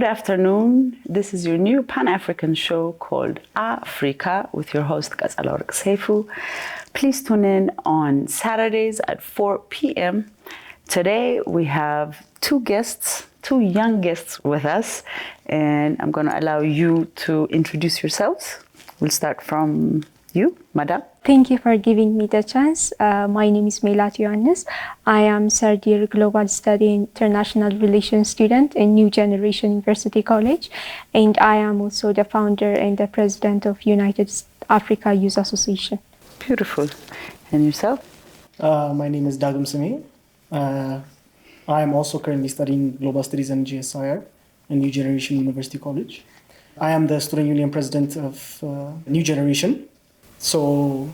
afternoon. This is your new Pan-African show called Africa with your host Katsalork Seifu. Please tune in on Saturdays at 4 p.m. Today we have two young guests with us, and I'm going to allow you to introduce yourselves. We'll start from you, Madam. Thank you for giving me the chance. My name is Meilat Yohannes. I am third year Global Study International Relations student in New Generation University College, and I am also the founder and the president of United Africa Youth Association. Beautiful. And yourself? My name is Dagum Sameh. I am also currently studying Global Studies and GSIR in New Generation University College. I am the student union president of New Generation. So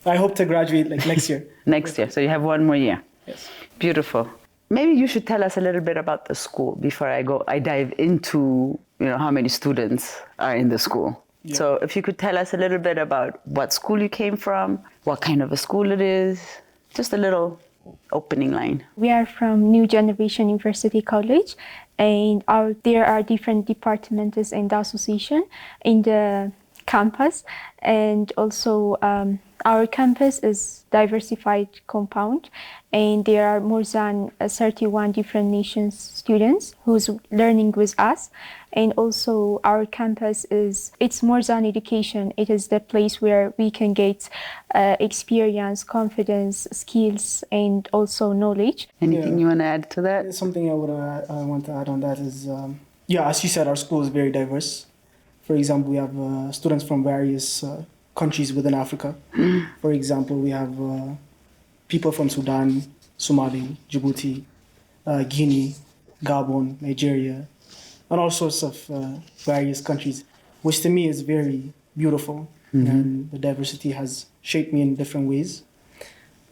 I hope to graduate next year. Next year. So you have one more year. Yes. Beautiful. Maybe you should tell us a little bit about the school before I dive into how many students are in the school. Yeah. So if you could tell us a little bit about what school you came from, what kind of a school it is, just a little opening line. We are from New Generation University College, and there are different departments in the association in the campus, and also our campus is diversified compound, and there are more than 31 different nations students who's learning with us. And also our campus it's more than education. It is the place where we can get experience, confidence, skills, and also knowledge. Anything you want to add to that? Something I want to add on that is, as you said, our school is very diverse. For example, we have students from various countries within Africa. For example, we have people from Sudan, Somali, Djibouti, Guinea, Gabon, Nigeria, and all sorts of various countries, which to me is very beautiful. Mm-hmm. And the diversity has shaped me in different ways.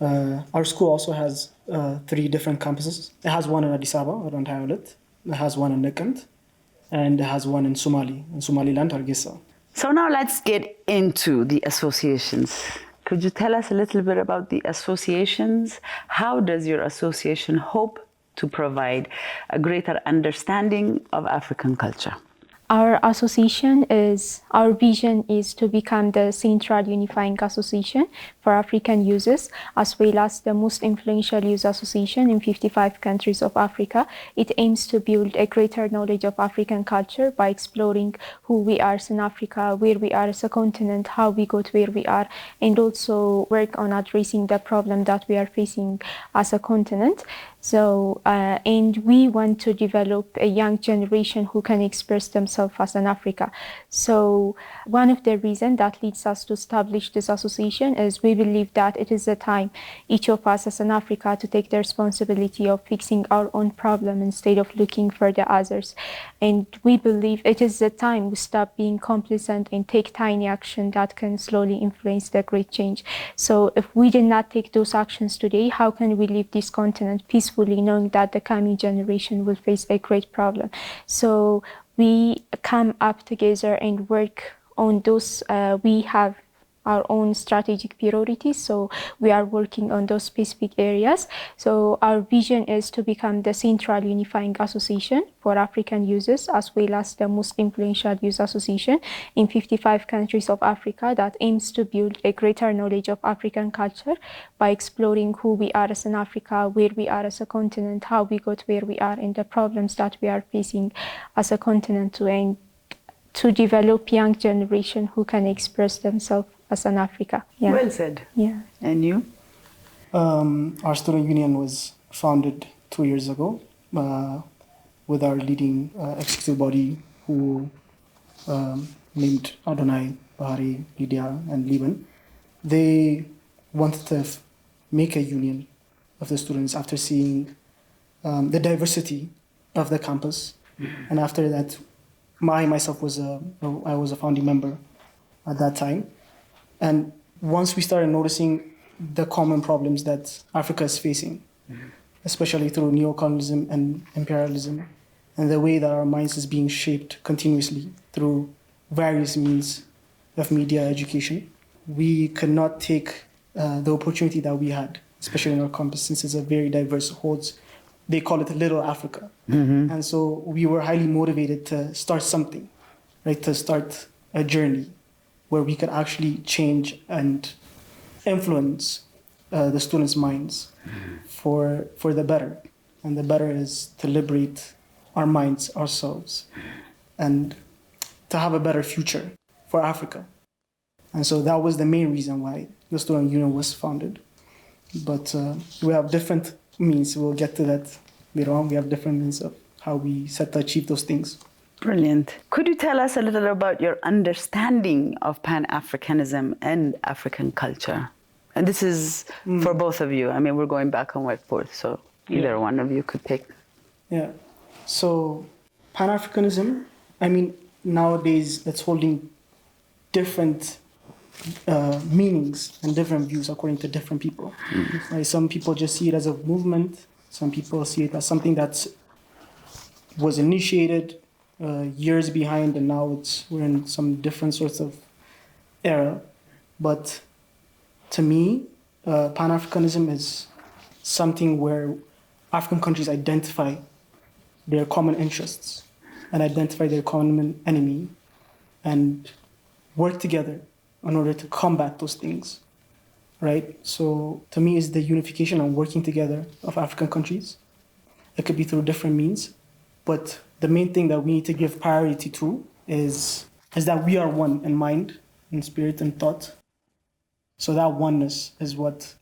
Our school also has 3 different campuses. It has one in Addis Abeba, around Hyolet. It has one in Nekant, and it has one in Somaliland, Hargeisa. So now let's get into the associations. Could you tell us a little bit about the associations? How does your association hope to provide a greater understanding of African culture? Our vision is to become the central unifying association for African users, as well as the most influential youth association in 55 countries of Africa. It aims to build a greater knowledge of African culture by exploring who we are in Africa, where we are as a continent, how we got where we are, and also work on addressing the problem that we are facing as a continent. So, and we want to develop a young generation who can express themselves as an Africa. So, one of the reasons that leads us to establish this association is we believe that it is the time, each of us as an Africa, to take the responsibility of fixing our own problem instead of looking for the others. And we believe it is the time we stop being complacent and take tiny action that can slowly influence the great change. So, if we did not take those actions today, how can we leave this continent peacefully, knowing that the coming generation will face a great problem? So we come up together and work on those. We have our own strategic priorities, so we are working on those specific areas. So our vision is to become the central unifying association for African users, as well as the most influential youth association in 55 countries of Africa that aims to build a greater knowledge of African culture by exploring who we are as an Africa, where we are as a continent, how we got where we are, and the problems that we are facing as a continent, to develop young generation who can express themselves as an Africa. Yeah. Well said. Yeah. And you? Our student union was founded 2 years ago with our leading executive body, who named Adonai, Bahari, Lydia, and Liban. They wanted to make a union of the students after seeing the diversity of the campus. Mm-hmm. And after that, I myself was a founding member at that time. And once we started noticing the common problems that Africa is facing, mm-hmm. especially through neocolonialism and imperialism, and the way that our minds is being shaped continuously through various means of media education, we could not take the opportunity that we had, especially in our campus, since it's a very diverse, holds they call it Little Africa. And so we were highly motivated to start something, right? To start a journey where we could actually change and influence the students' minds for the better. And the better is to liberate our minds, ourselves, and to have a better future for Africa. And so that was the main reason why the Student Union was founded. But we have different means. We'll get to that later on. We have different means of how we set to achieve those things. Brilliant. Could you tell us a little about your understanding of Pan-Africanism and African culture? And this is for both of you. I mean, we're going back and forth, so either one of you could pick. Yeah. So Pan-Africanism, I mean, nowadays it's holding different meanings and different views according to different people. Right? Some people just see it as a movement. Some people see it as something that was initiated years behind, and now we're in some different sorts of era. But to me, Pan-Africanism is something where African countries identify their common interests and identify their common enemy and work together in order to combat those things, right? So to me, it's the unification and working together of African countries. It could be through different means, but the main thing that we need to give priority to is that we are one in mind, in spirit, and thought. So that oneness is what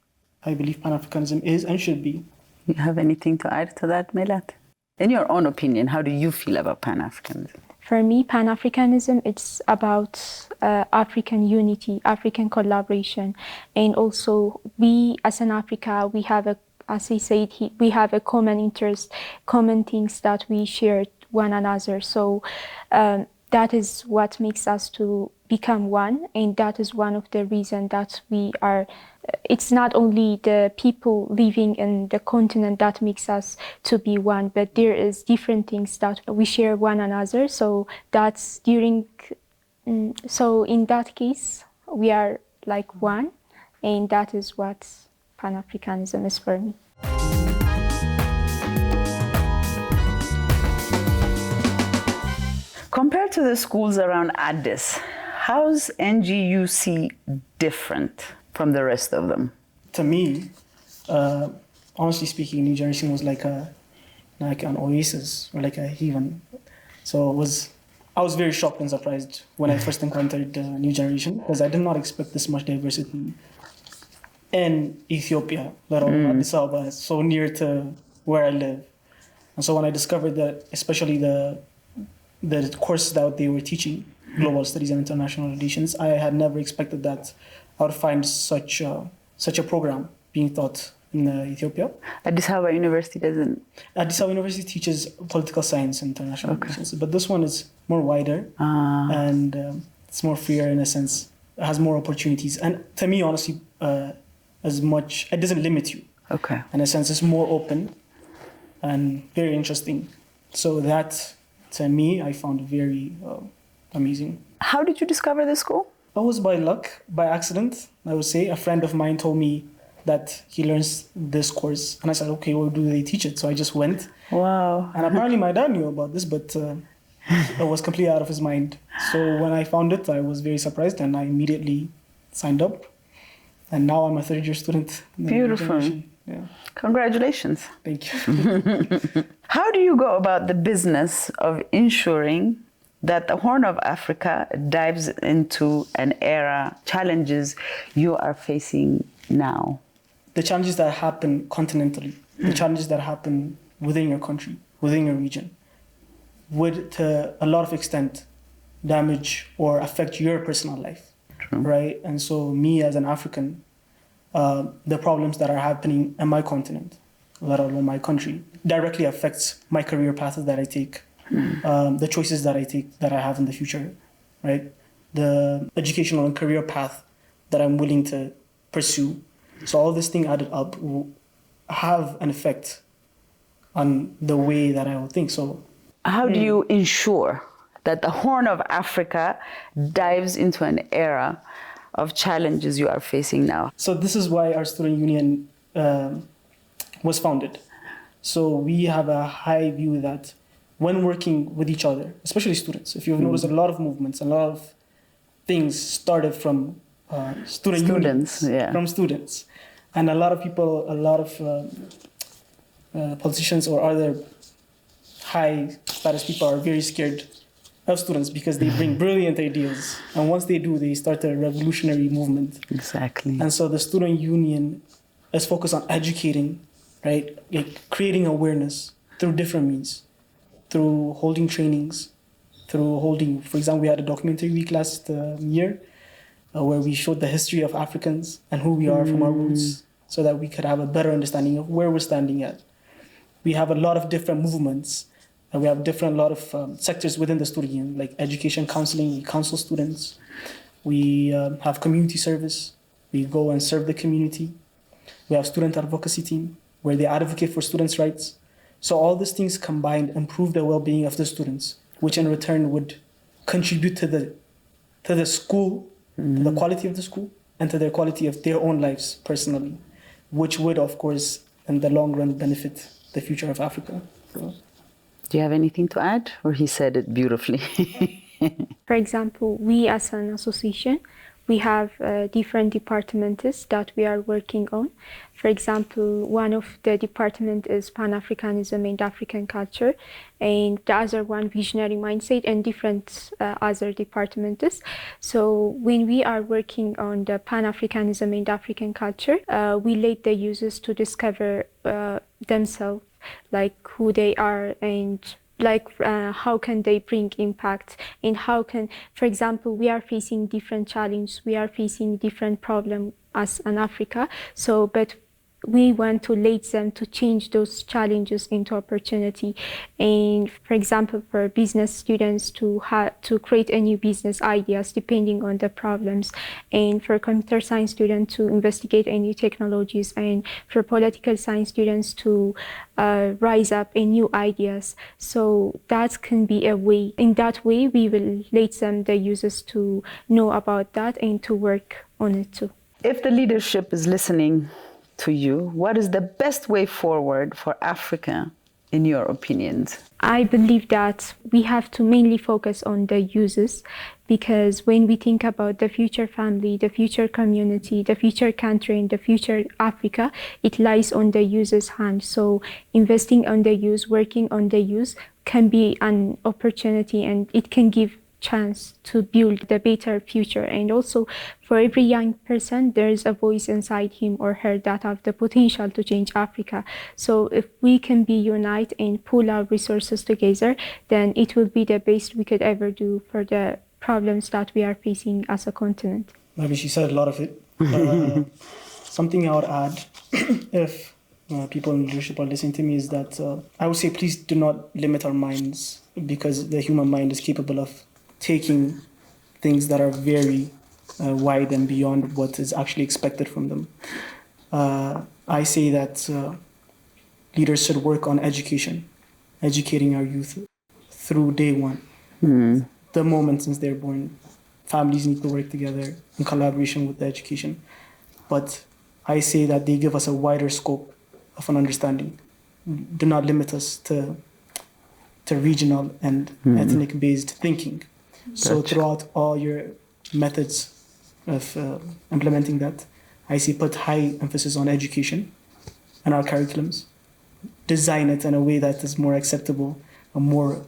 I believe Pan-Africanism is and should be. You have anything to add to that, Melat? In your own opinion, how do you feel about Pan-Africanism? For me, Pan-Africanism, it's about African unity, African collaboration. And also, we as an Africa, we have as he said, we have a common interest, common things that we share one another. So that is what makes us to become one. And that is one of the reasons that we are, it's not only the people living in the continent that makes us to be one, but there is different things that we share one another. So that's so in that case, we are like one, and that is what Pan-Africanism is for me. Compared to the schools around Addis, how's NGUC different from the rest of them? To me, honestly speaking, New Generation was like an oasis or like a heaven. So I was very shocked and surprised when I first encountered New Generation, because I did not expect this much diversity in Ethiopia, let alone Addis Abeba, so near to where I live. And so when I discovered that, especially the courses that they were teaching, global studies and international relations, I had never expected that I would find such a program being taught in Ethiopia. Addis Abeba University doesn't? Addis Abeba University teaches political science and international relations, but this one is more wider and it's more freer in a sense. It has more opportunities. And to me, honestly, it doesn't limit you. Okay. In a sense, it's more open and very interesting. So that, to me, I found very amazing. How did you discover the school? It was by luck, by accident, I would say. A friend of mine told me that he learns this course. And I said, okay, well, do they teach it? So I just went. Wow. And apparently my dad knew about this, but it was completely out of his mind. So when I found it, I was very surprised and I immediately signed up. And now I'm a third-year student. Beautiful. Yeah. Congratulations. Thank you. How do you go about the business of ensuring that the Horn of Africa dives into an era, challenges you are facing now? The challenges that happen continentally, the challenges that happen within your country, within your region, would to a lot of extent damage or affect your personal life. Right? And so me as an African, the problems that are happening in my continent, let alone my country, directly affects my career path that I take, the choices that I take, that I have in the future, right? The educational and career path that I'm willing to pursue. So all this thing added up will have an effect on the way that I will think. So how do you ensure that the Horn of Africa dives into an era of challenges you are facing now? So this is why our student union was founded. So we have a high view that when working with each other, especially students, if you've noticed a lot of movements, a lot of things started from Students, yeah. from students. And a lot of people, a lot of politicians or other high status people are very scared of students because they bring brilliant ideas. And once they do, they start a revolutionary movement. Exactly. And so the student union is focused on educating, right? Like creating awareness through different means, through holding trainings, through holding, for example, we had a documentary week last year where we showed the history of Africans and who we are from our roots so that we could have a better understanding of where we're standing at. We have a lot of different movements and we have a lot of sectors within the student union, like education counseling, we counsel students. We have community service. We go and serve the community. We have student advocacy team where they advocate for students' rights. So all these things combined improve the well-being of the students, which in return would contribute to the school, to the quality of the school, and to the quality of their own lives personally, which would, of course, in the long run, benefit the future of Africa. So. Do you have anything to add? Or he said it beautifully. For example, we as an association, we have different departments that we are working on. For example, one of the department is Pan-Africanism and African culture, and the other one visionary mindset and different other departments. So when we are working on the Pan-Africanism and African culture, we let the users to discover themselves, like who they are and like how can they bring impact and how can, for example, we are facing different challenges, we are facing different problems as an Africa, so but we want to lead them to change those challenges into opportunity. And for example, for business students to create a new business ideas depending on the problems, and for computer science students to investigate any technologies, and for political science students to rise up in new ideas. So that can be a way. In that way, we will let them, the users, to know about that and to work on it too. If the leadership is listening to you, what is the best way forward for Africa, in your opinions? I believe that we have to mainly focus on the users, because when we think about the future family, the future community, the future country, and the future Africa, it lies on the user's hand. So investing on the youth, working on the youth can be an opportunity, and it can give chance to build the better future. And also for every young person, there is a voice inside him or her that have the potential to change Africa. So if we can be united and pool our resources together, then it will be the best we could ever do for the problems that we are facing as a continent. Maybe she said a lot of it. Something I would add, if people in leadership are listening to me, is that I would say please do not limit our minds, because the human mind is capable of taking things that are very wide and beyond what is actually expected from them. I say that leaders should work on education, educating our youth through day one. The moment since they're born. Families need to work together in collaboration with the education. But I say that they give us a wider scope of an understanding. Do not limit us to regional and ethnic-based thinking. So throughout all your methods of implementing that, I say put high emphasis on education and our curriculums. Design it in a way that is more acceptable, a more,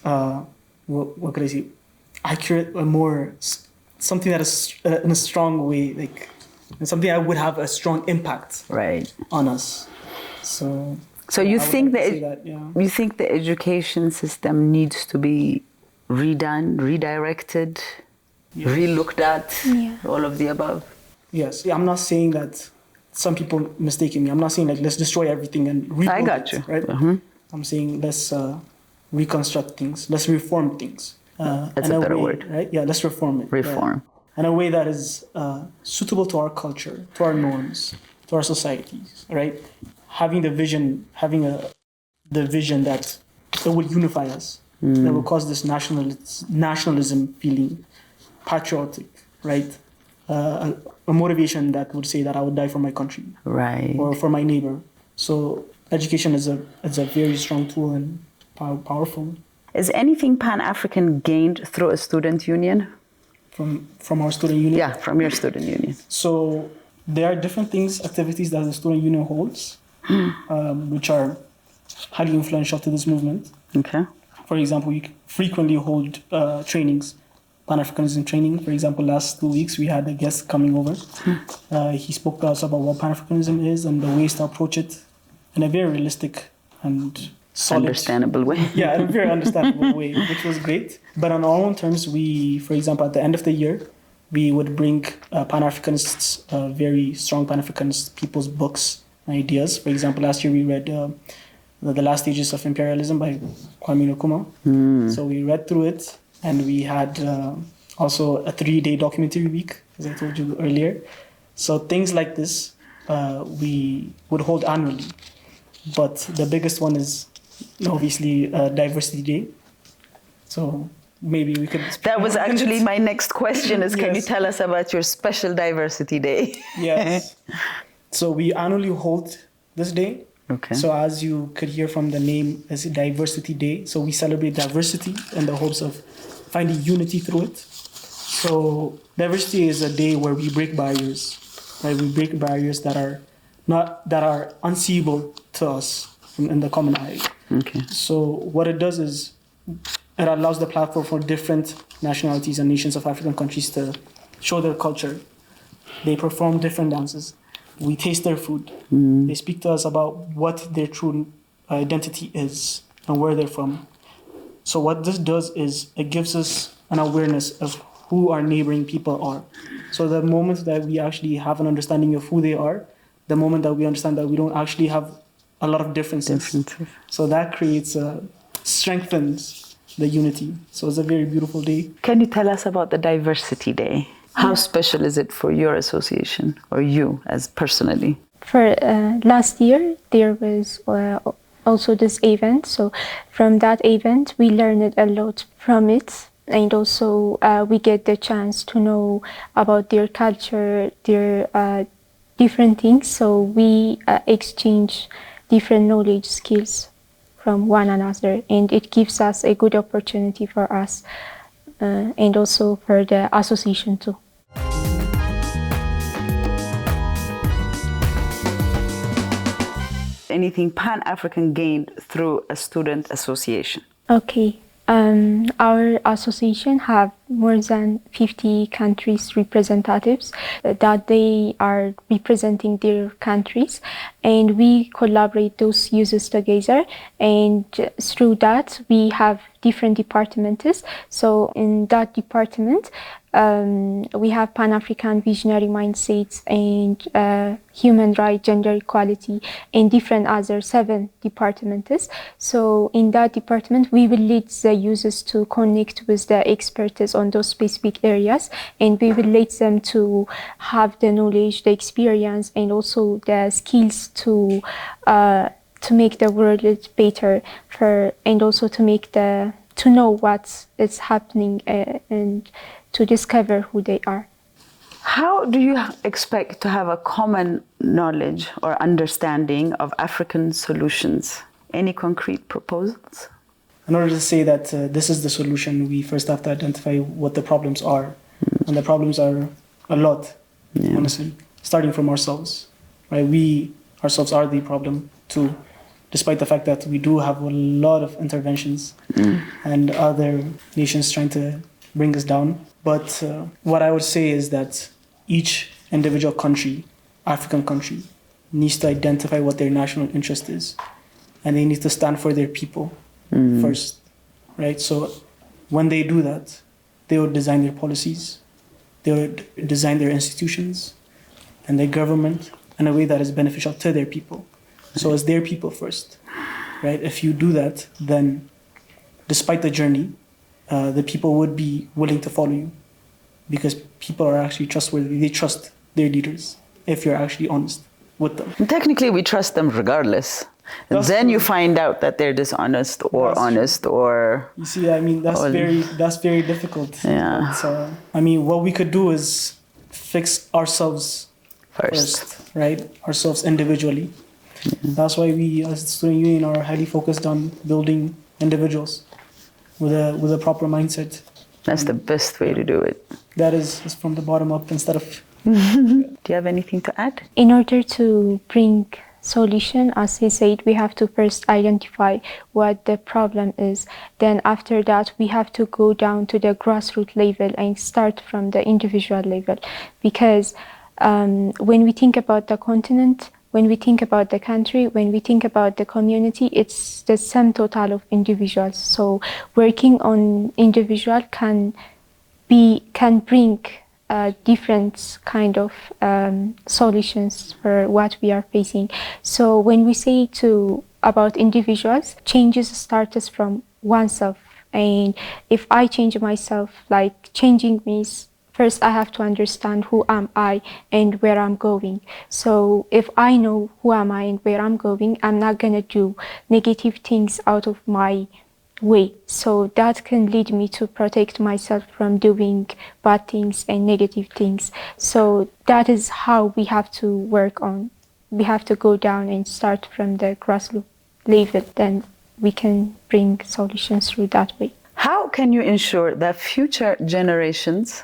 what could I say, accurate, a more, something that is in a strong way, like something that would have a strong impact on us. So you think you think the education system needs to be redone, redirected, relooked at, all of the above? Yes. I'm not saying that some people mistaken me. I'm not saying like let's destroy everything and rebuild I got you. Right? I'm saying let's reconstruct things, let's reform things. That's a better word. Right? Yeah, let's reform it. Reform. In a way that is suitable to our culture, to our norms, to our societies, right? Having the vision that it will unify us, that will cause this nationalism feeling, patriotic, right? A motivation that would say that I would die for my country, right, or for my neighbor. So education is a very strong tool and powerful. Is anything Pan-African gained through a student union? From our student union? Yeah, from your student union. So there are different activities that the student union holds, which are highly influential to this movement. Okay. For example, we frequently hold trainings, Pan-Africanism training. For example, last 2 weeks we had a guest coming over. He spoke to us about what Pan-Africanism is and the ways to approach it in a very realistic and solid, understandable way. Yeah, in a very understandable way, which was great. But on our own terms, we, for example, at the end of the year, we would bring Pan-Africanists, very strong Pan-Africanist people's books and ideas. For example, last year we read The Last Stages of Imperialism by Kwame Nkrumah. So we read through it, and we had also a 3-day documentary week, as I told you earlier. So things like this we would hold annually. But the biggest one is obviously Diversity Day. So maybe we could... That was actually my next question is, can you Yes. tell us about your special Diversity Day? Yes. So we annually hold this day. Okay. So as you could hear from the name, it's a Diversity Day. So we celebrate diversity in the hopes of finding unity through it. So diversity is a day where we break barriers, right? We break barriers that are unseeable to us in the common eye. Okay. So what it does is it allows the platform for different nationalities and nations of African countries to show their culture. They perform different dances. We taste their food. They speak to us about what their true identity is and where they're from. So what this does is it gives us an awareness of who our neighboring people are. So the moment that we actually have an understanding of who they are, the moment that we understand that we don't actually have a lot of differences. So that creates, strengthens the unity. So it's a very beautiful day. Can you tell us about the Diversity Day? How special is it for your association or you as personally? For last year, there was also this event. So from that event, we learned a lot from it. And also we get the chance to know about their culture, their different things. So we exchange different knowledge skills from one another. And it gives us a good opportunity for us and also for the association too. Anything Pan-African gained through a student association? Okay. Our association have more than 50 countries representatives that they are representing their countries, and we collaborate those users together, and through that we have different departments. So in that department we have Pan-African visionary mindsets and human rights, gender equality, and different other 7 departments. So in that department, we will lead the users to connect with the experts on those specific areas, and we will let them to have the knowledge, the experience, and also the skills to make the world better and also to know what is happening and to discover who they are. How do you expect to have a common knowledge or understanding of African solutions? Any concrete proposals? In order to say that this is the solution, we first have to identify what the problems are. And the problems are a lot, honestly, starting from ourselves. Right? We ourselves are the problem too, despite the fact that we do have a lot of interventions and other nations trying to bring us down. But what I would say is that each individual country, African country, needs to identify what their national interest is. And they need to stand for their people first, right? So when they do that, they would design their policies, they would design their institutions and their government in a way that is beneficial to their people. So it's their people first, right? If you do that, then despite the journey, the people would be willing to follow you because people are actually trustworthy. They trust their leaders if you're actually honest with them. And technically, we trust them regardless. And then you find out that they're dishonest or honest or... You see, I mean, that's very difficult. Yeah. So, I mean, what we could do is fix ourselves first, right? Ourselves individually. That's why we, as the student union, are highly focused on building individuals with a proper mindset. That's the best way to do it. That is from the bottom up instead of... Do you have anything to add? In order to bring solution, as he said, we have to first identify what the problem is. Then after that, we have to go down to the grassroots level and start from the individual level. Because when we think about the continent, when we think about the country, when we think about the community, it's the sum total of individuals. So working on individual can bring different kind of solutions for what we are facing. So when we say about individuals, changes starts from oneself. And if I change myself, like changing means first I have to understand who am I and where I'm going. So if I know who am I and where I'm going, I'm not gonna do negative things out of my way. So that can lead me to protect myself from doing bad things and negative things. So that is how we have to work on. We have to go down and start from the grassroots level. Then we can bring solutions through that way. How can you ensure that future generations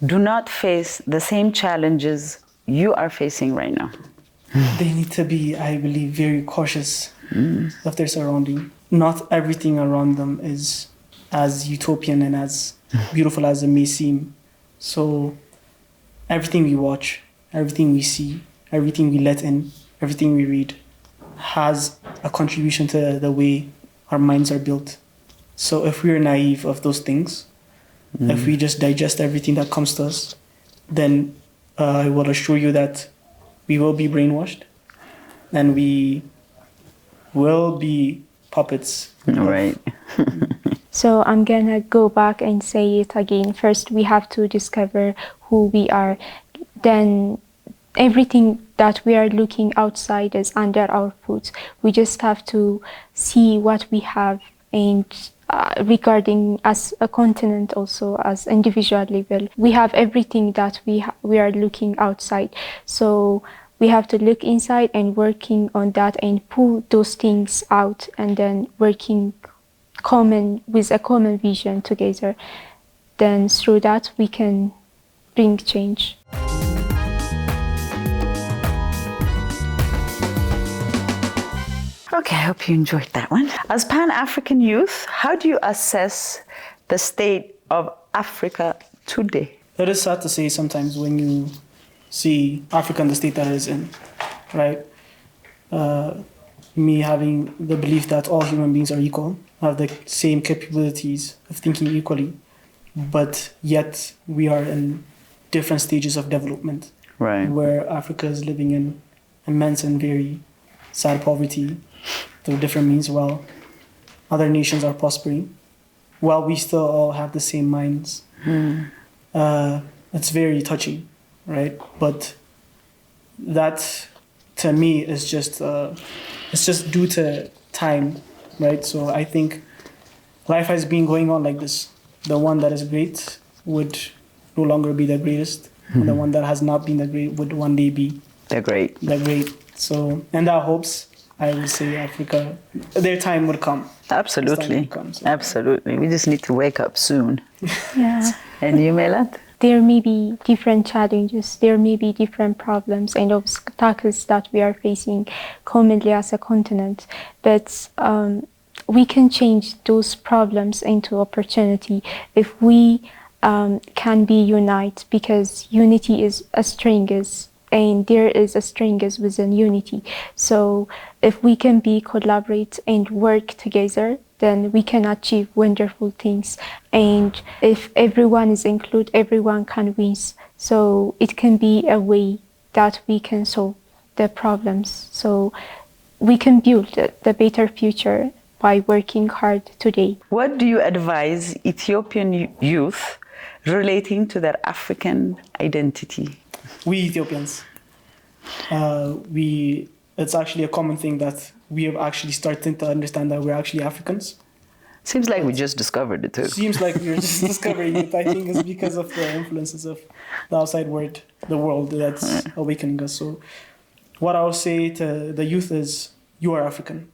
do not face the same challenges you are facing right now? They need to be, I believe, very cautious of their surrounding. Not everything around them is as utopian and as beautiful as it may seem. So everything we watch, everything we see, everything we let in, everything we read has a contribution to the way our minds are built. So if we're naive of those things, if we just digest everything that comes to us, then I will assure you that we will be brainwashed and we will be puppets. Right. So I'm gonna go back and say it again. First, we have to discover who we are. Then everything that we are looking outside is under our foot. We just have to see what we have, and regarding as a continent, also as individual level, we have everything that we are looking outside. So we have to look inside and working on that and pull those things out, and then working with a common vision together. Then through that we can bring change. Okay, I hope you enjoyed that one. As Pan-African youth, how do you assess the state of Africa today? It is sad to say sometimes when you see Africa in the state that it is in, right? Me having the belief that all human beings are equal, have the same capabilities of thinking equally, but yet we are in different stages of development. Right. Where Africa is living in immense and very sad poverty through different means, while other nations are prospering, while we still all have the same minds. It's very touching, right? But that, to me, is just it's just due to time, right? So I think life has been going on like this. The one that is great would no longer be the greatest, and the one that has not been the great would one day be the great. So, and our hopes, I would say Africa, their time would come. Absolutely. Absolutely. We just need to wake up soon. Yeah. And you, Melat? There may be different challenges, there may be different problems and obstacles that we are facing commonly as a continent, but we can change those problems into opportunity if we can be united, because unity is a strength, and there is a strength within unity. So if we can collaborate and work together, then we can achieve wonderful things. And if everyone is included, everyone can win. So it can be a way that we can solve the problems. So we can build the better future by working hard today. What do you advise Ethiopian youth relating to their African identity? We Ethiopians, it's actually a common thing that we have actually started to understand that we're actually Africans. Seems like we just discovered it too. Seems like we're just discovering it. I think it's because of the influences of the outside world, the world that's awakening us. So what I would say to the youth is, you are African.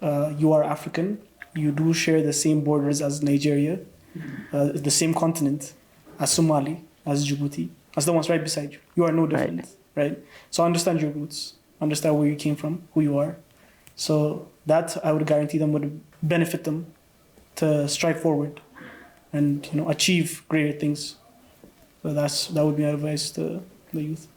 You are African. You do share the same borders as Nigeria, the same continent as Somali, as Djibouti, as the ones right beside you. You are no different, right? So understand your roots, understand where you came from, who you are. So that, I would guarantee them, would benefit them to strive forward and, you know, achieve greater things. So that would be my advice to the youth.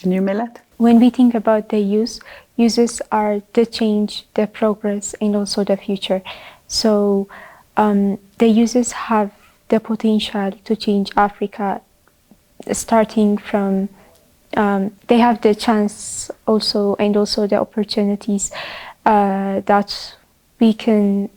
And you, Milad? When we think about the youth, youths are the change, the progress, and also the future. So the youths have the potential to change Africa, starting from, they have the chance also, and also the opportunities that we can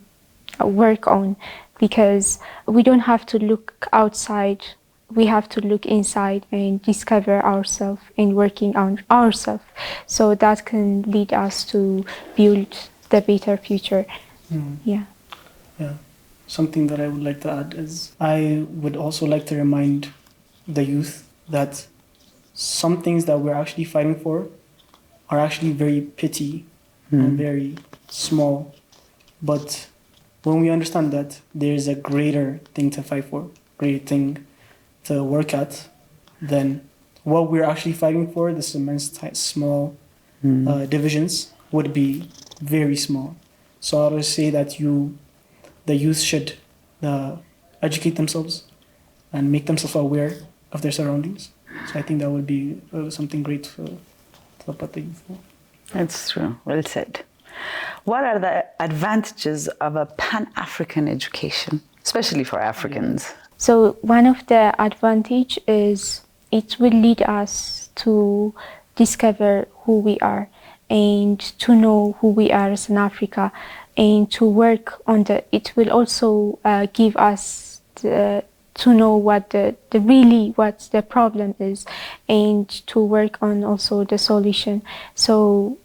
work on, because we don't have to look outside. We have to look inside and discover ourselves and working on ourselves. So that can lead us to build the better future. Yeah. Something that I would like to add is, I would also like to remind the youth that some things that we're actually fighting for are actually very petty and very small. But when we understand that there's a greater thing to fight for, greater thing to work at, then what we're actually fighting for, this immense small divisions, would be very small. So I would say that the youth should educate themselves and make themselves aware of their surroundings. So I think that would be something great to help out the youth. That's true. Well said. What are the advantages of a Pan-African education, especially for Africans? So one of the advantage is it will lead us to discover who we are and to know who we are as an Africa, and to work on it will also give us to know what the problem is, and to work on also the solution. So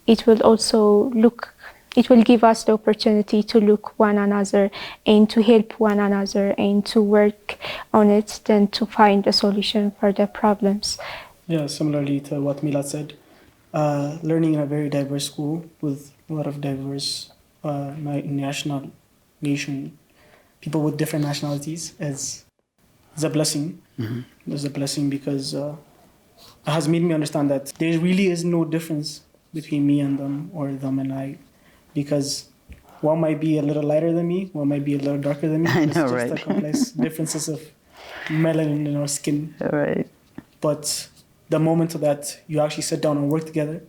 it will give us the opportunity to look one another and to help one another and to work on it, then to find a solution for the problems. Yeah, similarly to what Milad said, learning in a very diverse school with a lot of diverse people with different nationalities is a blessing. It's a blessing because it has made me understand that there really is no difference between me and them, or them and I, because one might be a little lighter than me, one might be a little darker than me. I know, it's just right? the complex differences of melanin in our skin. Right. But the moment that you actually sit down and work together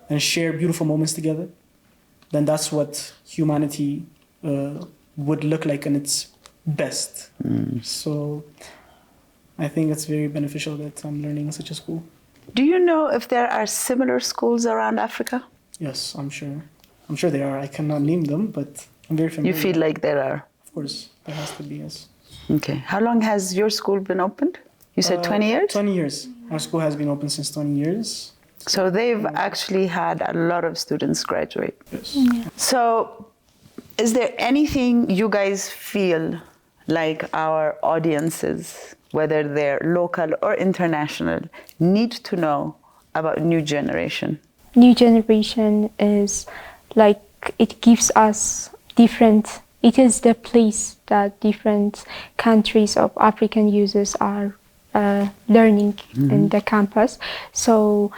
and share beautiful moments together, then that's what humanity would look like in its best. So I think it's very beneficial that I'm learning in such a school. Do you know if there are similar schools around Africa? Yes, I'm sure. I'm sure there are. I cannot name them, but I'm very familiar. You feel like there are? Of course, there has to be, yes. Okay. How long has your school been opened? You said 20 years? 20 years. Our school has been open since 20 years. So they've actually had a lot of students graduate. Yes. Yeah. So is there anything you guys feel like our audiences, whether they're local or international, need to know about new generation? New generation is like, it gives us different, it is the place that different countries of African users are learning in the campus. So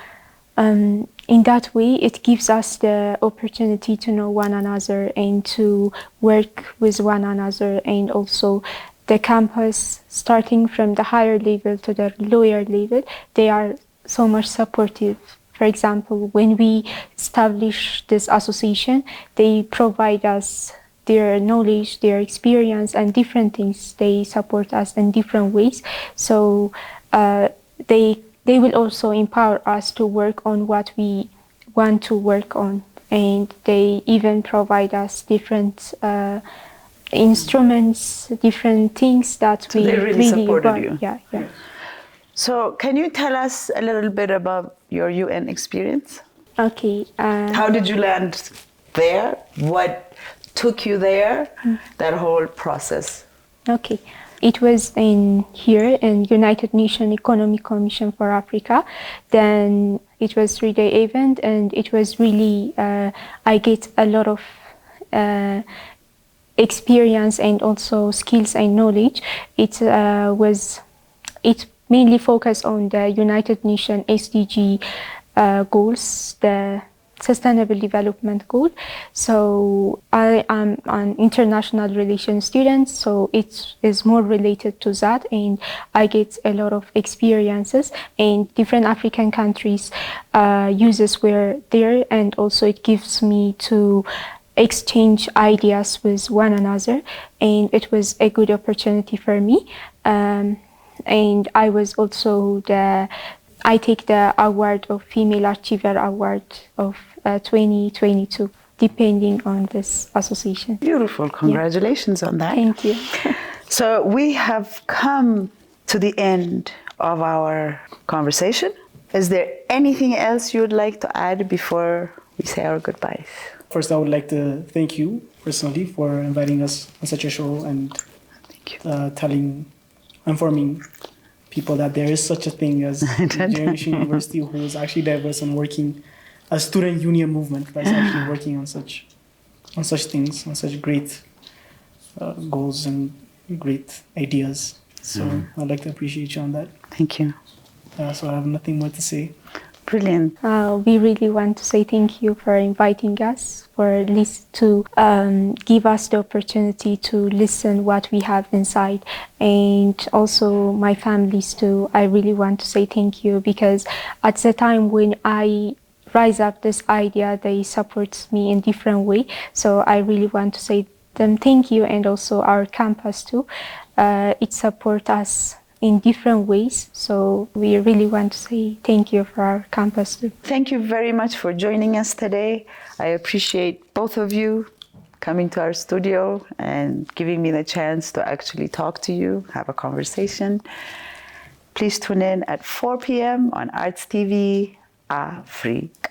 in that way, it gives us the opportunity to know one another and to work with one another, and also the campus, starting from the higher level to the lower level, they are so much supportive. For example, when we establish this association, they provide us their knowledge, their experience, and different things. They support us in different ways. So they will also empower us to work on what we want to work on. And they even provide us different instruments, different things that So we they really supported want. you. Yeah. So can you tell us a little bit about your UN experience? Okay. How did you land there? What took you there? That whole process. Okay. It was in United Nations Economic Commission for Africa. Then it was 3-day event, and it was really, I get a lot of experience and also skills and knowledge. It mainly focused on the United Nations SDG goals, the Sustainable Development Goal. So I am an international relations student, so it is more related to that, and I get a lot of experiences in different African countries. Uses were there, and also it gives me to exchange ideas with one another, and it was a good opportunity for me. And I was also I take the award of Female Achiever Award of 2022, depending on this association. Beautiful. Congratulations on that. Thank you. So we have come to the end of our conversation. Is there anything else you would like to add before we say our goodbyes? First, I would like to thank you personally for inviting us on such a show and informing people that there is such a thing as Generation University, who is actually diverse and working a student union movement that's actually working on such things, on such great goals and great ideas. So I'd like to appreciate you on that. Thank you. So I have nothing more to say. Brilliant. We really want to say thank you for inviting us, for to give us the opportunity to listen what we have inside, and also my families too. I really want to say thank you, because at the time when I rise up this idea, they support me in different way. So I really want to say them thank you, and also our campus too. It support us in different ways. So we really want to say thank you for our campus too. Thank you very much for joining us today. I appreciate both of you coming to our studio and giving me the chance to actually talk to you, have a conversation. Please tune in at 4 p.m. on Arts TV Africa.